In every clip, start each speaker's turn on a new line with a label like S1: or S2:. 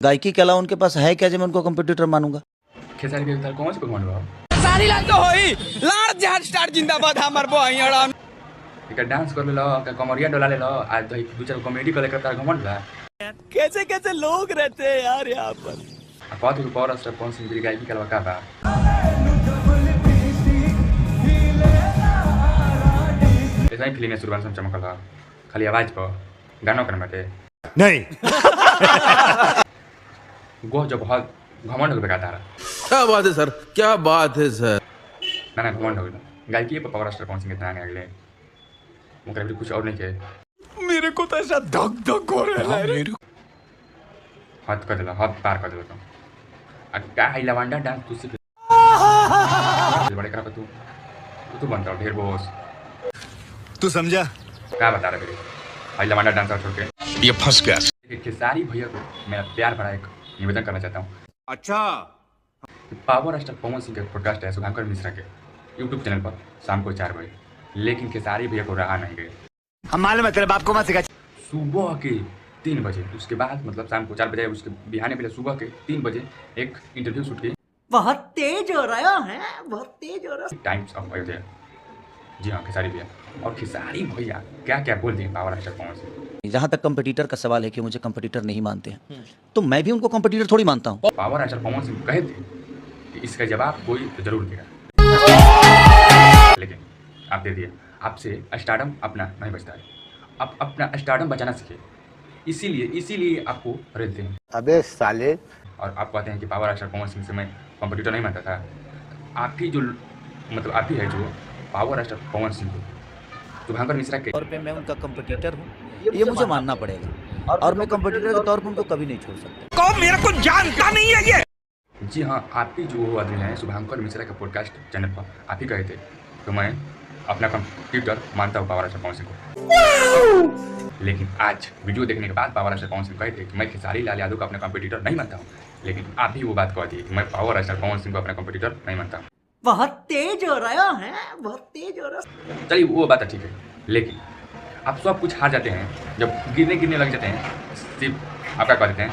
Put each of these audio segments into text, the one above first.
S1: गायकी के अलावा उनके पास है क्या जो मैं उनको कंपटीटर मानूंगा?
S2: खेसारी के उतार कौन से भगवान बा
S3: सारी लाल तो होई लाड़ जहाज स्टार जिंदाबाद हमर बहिन अड़न
S2: एक डांस कर ले का कमरिया डोला ले लो आज दो दो चार कॉमेडी कर लेकर तार घमंड बा
S3: कैसे कैसे लोग रहते हैं यार यहाँ पर।
S2: कौन तो पावर स्टार कौन सी मेरी गायकी के अलावा का बा ऐसा ही फिल्म में सुरवान से चमकला खाली आवाज पर गाना करना बाटे
S4: नहीं।
S2: गो जब बहुत घमंड हो गया तारा
S5: क्या बात है सर, क्या बात है सर।
S2: ना घमंड हो गया गायकी पर पावर स्टार कौन सी कितना आने अगले मुकरा भी कुछ और नहीं के
S3: मेरे को तो ऐसा धक धक हो रहा है।
S2: हाथ कर दिला हाथ पार कर दिला तो क्या है लवांडा डांस तू सीख बड़े करा तू तू बनता ढेर बोस
S4: तू समझा?
S2: क्या बता रहा मेरे भाई लवांडा डांस छोड़ के
S5: ये फंस गया।
S2: खेसारी भैया को मैं प्यार भरा एक निवेदन करना चाहता हूँ।
S4: अच्छा,
S2: पावर स्टार पवन सिंह का पॉडकास्ट है शुभांकर मिश्रा के यूट्यूब चैनल पर शाम को 4 बजे, लेकिन खेसारी भैया को रहा नहीं गए।
S4: हम मालूम है तेरे बाप को मत सिखा।
S2: सुबह के 3 बजे उसके बाद मतलब शाम को 4 बजे उसके बिहाने पहले सुबह के 3 बजे एक इंटरव्यू शूट की।
S1: बहुत तेज हो रहा है, बहुत तेज हो रहा है।
S2: टाइम्स ऑफ अयोध्या, जी हाँ खेसारी भैया और खेसारी भैया क्या क्या बोल दिए पावर स्टार पवन सिंह।
S1: जहाँ तक कंपटीटर का सवाल है कि मुझे कंपटीटर नहीं मानते हैं, तो मैं भी उनको कंपटीटर थोड़ी मानता हूँ।
S2: पावर स्टार पवन सिंह कहे थे कि इसका जवाब कोई तो जरूर देगा, लेकिन आप दे दिए। आपसे स्टारडम अपना नहीं बचता है, आप अपना स्टारडम बचाना सीखे, इसीलिए आपको खरीदते हैं।
S4: अबे साले,
S2: और आप कहते हैं कि पावर स्टार पवन सिंह से मैं कंपटीटर नहीं मानता था। आप ही जो मतलब आप ही है जो पावर स्टार पवन सिंह को शुभांकर मिश्रा के
S1: तौर पे मैं उनका कंपटीटर हूँ, ये मुझे मानना पड़ेगा, और मैं कंपटीटर के तौर पे उनको कभी नहीं छोड़ सकता।
S3: कौन मेरे को जानता नहीं है ये।
S2: जी हाँ, आप ही जो आदमी हैं शुभांकर मिश्रा के पॉडकास्ट चैनल पर आप ही कहे थे तो मैं अपना कंप्यूटर मानता हूँ पावर स्टार पवन सिंह को। लेकिन आज वीडियो देखने के बाद पावर स्टार पवन सिंह कहे थे कि मैं खेसारी लाल यादव को अपना कंप्यूटर नहीं मानता हूँ, लेकिन आप ही वो बात कह दी कि मैं पावर स्टार पवन सिंह को अपना कंप्यूटर नहीं मानता हूँ।
S1: बहुत तेज हो रहा है, बहुत तेज हो रहा है।
S2: चलिए वो बात ठीक है, लेकिन आप सब कुछ हार जाते हैं जब गिरने लग जाते हैं, सिर्फ आपका कह देते हैं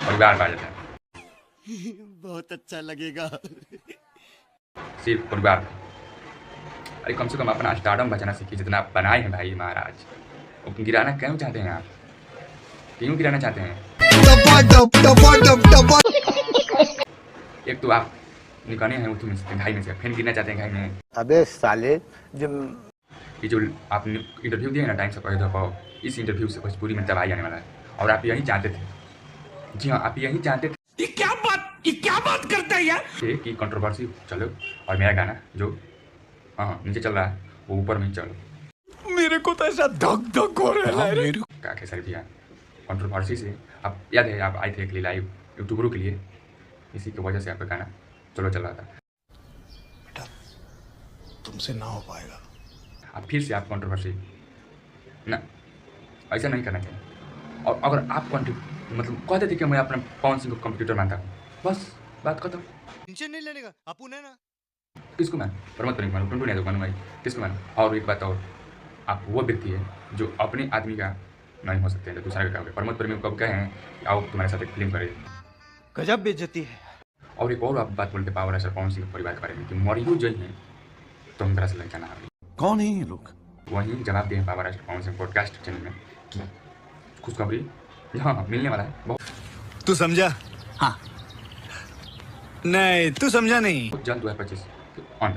S2: परिवार पा जाते हैं।
S4: बहुत अच्छा लगेगा।
S2: सिर्फ परिवार। अरे कम से कम अपना स्टारडम बचाना सीखिए, जितना आप बनाए हैं भाई महाराज। वो गिराना क्यों चाहते हैं आप? क्यों गिराना चाहते हैं? एक तो आप निकाले हैं उठी में से, घाई में से, फिर गिरना चाहते हैं घाई में।
S4: अबे साले,
S2: ये जो आप इंटरव्यू दिए ना टाइम्स ऑफ अयोध्या को, इस इंटरव्यू से भोजपुरी में तबाही आने वाला है, और आप यही चाहते थे। जी हाँ, आप यही चाहते थे।
S3: ये क्या बात करता है यार।
S2: कि कंट्रोवर्सी चलो और मेरा गाना जो हाँ नीचे चल रहा है वो ऊपर में चलो।
S3: मेरे को तो ऐसा धक धक हो रहा है।
S2: क्या खेसारी भैया कंट्रोवर्सी से आप याद है आप आए थे एक लाइव यूट्यूबरों के लिए, इसी की वजह से आपका गाना चलो चल रहा था।
S5: बेटा तुमसे ना हो पाएगा।
S2: अब फिर से आप कंट्रोवर्सी ना, ऐसा नहीं करना चाहिए। और अगर आप मतलब कहते थे कि मैं अपना पवन सिंह को कंप्यूटर मानता हूँ, बस बात खत्म।
S4: टेंशन नहीं लेने का अपन है ना।
S2: किसको मानो? प्रमोद पर मानो, टुंटू नहीं मानो भाई, किसको मानो? और एक बात और, आप वो व्यक्ति है जो अपने आदमी का नहीं हो सकते हैं, दूसरा का कहोगे। प्रमोद प्रेमी कब कहे हैं कि आओ तुम्हारे साथ एक फिल्म करें,
S3: गजब बेइज्जती है।
S2: और एक और आप बात बोलते पावर स्टार पवन सिंह परिवार के बारे में कि मरियो जो है तो हम तरह से लड़का ना हारी।
S5: कौन है ये लोग?
S2: वही जवाब दिए power star Pawan Singh podcast channel में कि खुशखबरी हाँ मिलने वाला है। बहुत
S4: तू समझा?
S1: हाँ।
S4: नहीं, तू समझा नहीं।
S2: जल्द 2025 ऑन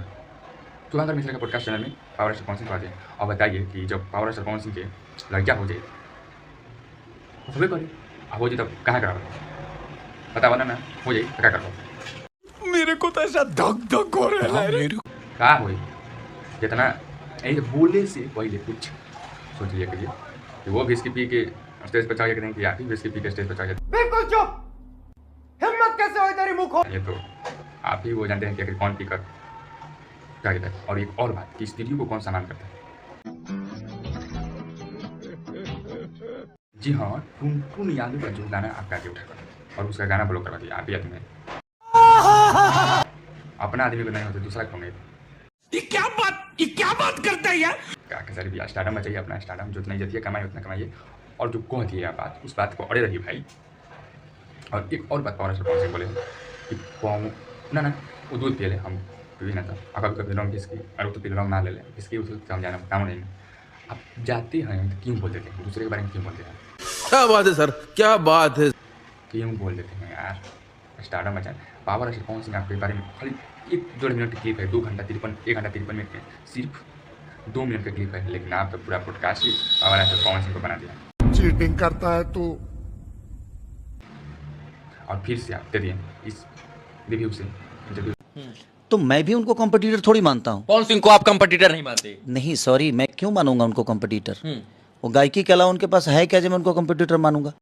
S2: शुभांकर मिश्रा के पॉडकास्ट चैनल में पावर स्टार पवन सिंह को हैं। और बताइए कि जब पावर स्टार पवन सिंह के लड़का हो जाए हो करिए, हो जाए तब कहाँ करा पता वाला ना हो जाए तो क्या करो।
S3: मेरे को तो ऐसा धक धक हो रहा है।
S2: कहा हो जितना यही बोले से पहले कुछ सोच लिया करिए कि वो भी इसकी पी के स्टेज पर चढ़ के कि आप ही भी इसकी पी के स्टेज पर चढ़ के।
S3: बिल्कुल चुप, हिम्मत कैसे हुई तेरी मुंह खोल।
S2: ये तो आप ही वो जानते हैं कि आखिर कौन पी कर क्या कहता है। और एक और बात कि स्टूडियो को कौन सामान करता है। जी हाँ, टुनटुन यादव का जो गाना आप गा उठा और उसका गाना ब्लॉक करवा दिया आप ही आदमी। अपना आदमी को नहीं होता दूसरा कौन है?
S3: ये क्या बात करता है यार।
S2: क्या खेसारी भैया स्टारडम में चाहिए, अपना स्टारडम जितना जतिया कमाइए उतना कमाइए, और जो कह दिए आप बात उस बात को अड़े रहिए भाई। और एक और बात पावर स्टार पवन सिंह बोले कि ना ना वो दूध पिए ले हम पी ना था अगर कभी रंग इसकी और तो पी रंग ना ले ले इसकी उसको समझाना काम नहीं। आप जाते हैं तो क्यों बोल देते हैं दूसरे के बारे में क्यों बोलते हैं
S5: क्या बात है सर, क्या बात है।
S2: क्यों बोल देते हैं यार। स्टार्टअप मचा पावर स्टार पवन सिंह आपके बारे में खाली 1-1.5 मिनट की क्लिप है, 1 घंटा 53 मिनट में सिर्फ 2 मिनट का क्लिप है, लेकिन आप तो पूरा पॉडकास्ट ही पावर स्टार पवन सिंह को बना दिया।
S4: चीटिंग करता है तू।
S2: और फिर से आप दे दिए इस रिव्यू से इंटरव्यू।
S1: तो मैं भी उनको कंपटीटर थोड़ी मानता हूँ।
S6: पवन सिंह को आप कंपटीटर नहीं मानते?
S1: नहीं सॉरी, मैं क्यों मानूंगा उनको कंपटीटर? वो गायकी के अलावा उनके पास है क्या जो मैं उनको कंपटीटर मानूंगा?